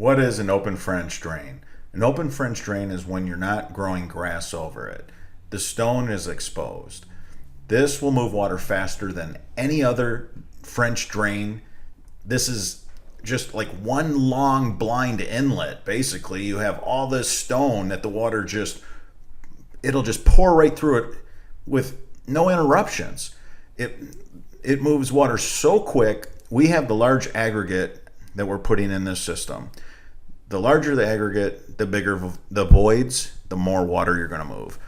What is an open French drain? An open French drain is when you're not growing grass over it. The stone is exposed. This will move water faster than any other French drain. This is just like one long blind inlet. Basically, you have all this stone that the water it'll just pour right through it with no interruptions. It moves water so quick. We have the large aggregate that we're putting in this system. The larger the aggregate, the bigger the voids, the more water you're going to move.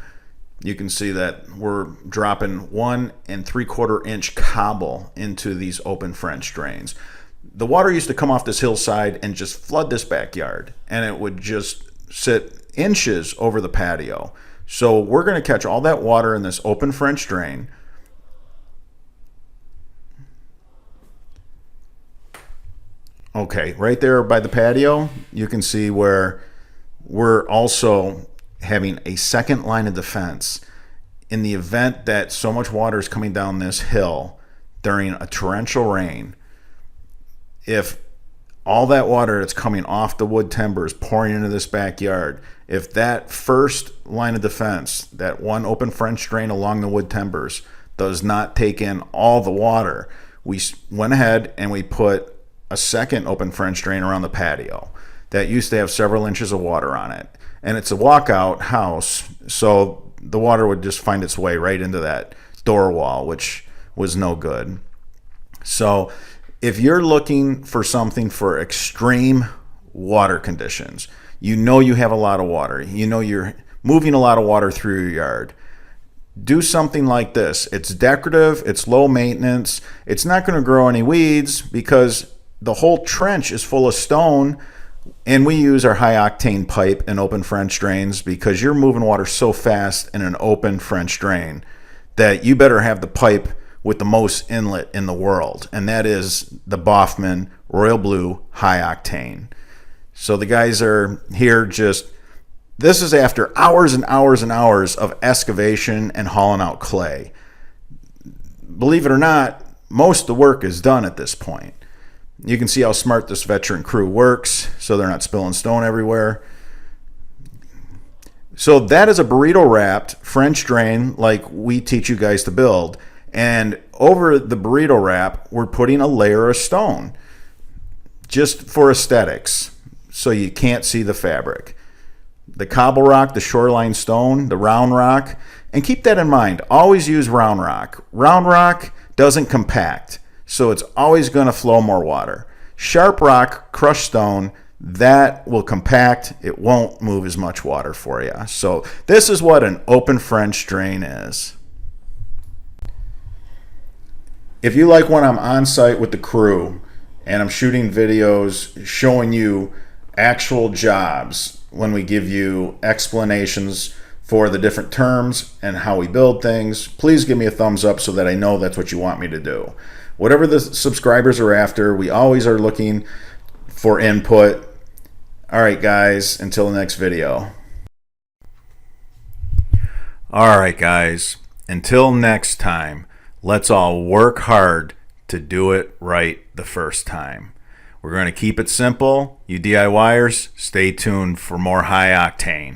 You can see that we're dropping 1 3/4 inch cobble into these open French drains. The water used to come off this hillside and just flood this backyard, and it would just sit inches over the patio. So we're going to catch all that water in this open French drain. Okay, right there by the patio, you can see where we're also having a second line of defense in the event that so much water is coming down this hill during a torrential rain. If all that water that's coming off the wood timber is pouring into this backyard, if that first line of defense, that one open French drain along the wood timbers, does not take in all the water, we went ahead and we put a second open French drain around the patio that used to have several inches of water on it. And it's a walkout house, so the water would just find its way right into that door wall, which was no good. So if you're looking for something for extreme water conditions, you know you have a lot of water, you know you're moving a lot of water through your yard, do something like this. It's decorative, it's low maintenance, it's not going to grow any weeds because the whole trench is full of stone, and we use our high octane pipe and open French drains because you're moving water so fast in an open French drain that you better have the pipe with the most inlet in the world, and that is the Baughman Royal Blue High Octane. So the guys are here this is after hours and hours and hours of excavation and hauling out clay. Believe it or not, most of the work is done at this point. You can see how smart this veteran crew works, so they're not spilling stone everywhere. So that is a burrito wrapped French drain like we teach you guys to build. And over the burrito wrap, we're putting a layer of stone just for aesthetics, so you can't see the fabric. The cobble rock, the shoreline stone, the round rock, and keep that in mind. Always use round rock. Round rock doesn't compact, so it's always going to flow more water. Sharp rock, crushed stone, that will compact. It won't move as much water for you. So this is what an open French drain is. If you like when I'm on site with the crew and I'm shooting videos showing you actual jobs, when we give you explanations for the different terms and how we build things, please give me a thumbs up so that I know that's what you want me to do. Whatever the subscribers are after, we always are looking for input. All right, guys, until the next video. All right, guys, until next time, let's all work hard to do it right the first time. We're going to keep it simple. You DIYers, stay tuned for more high octane.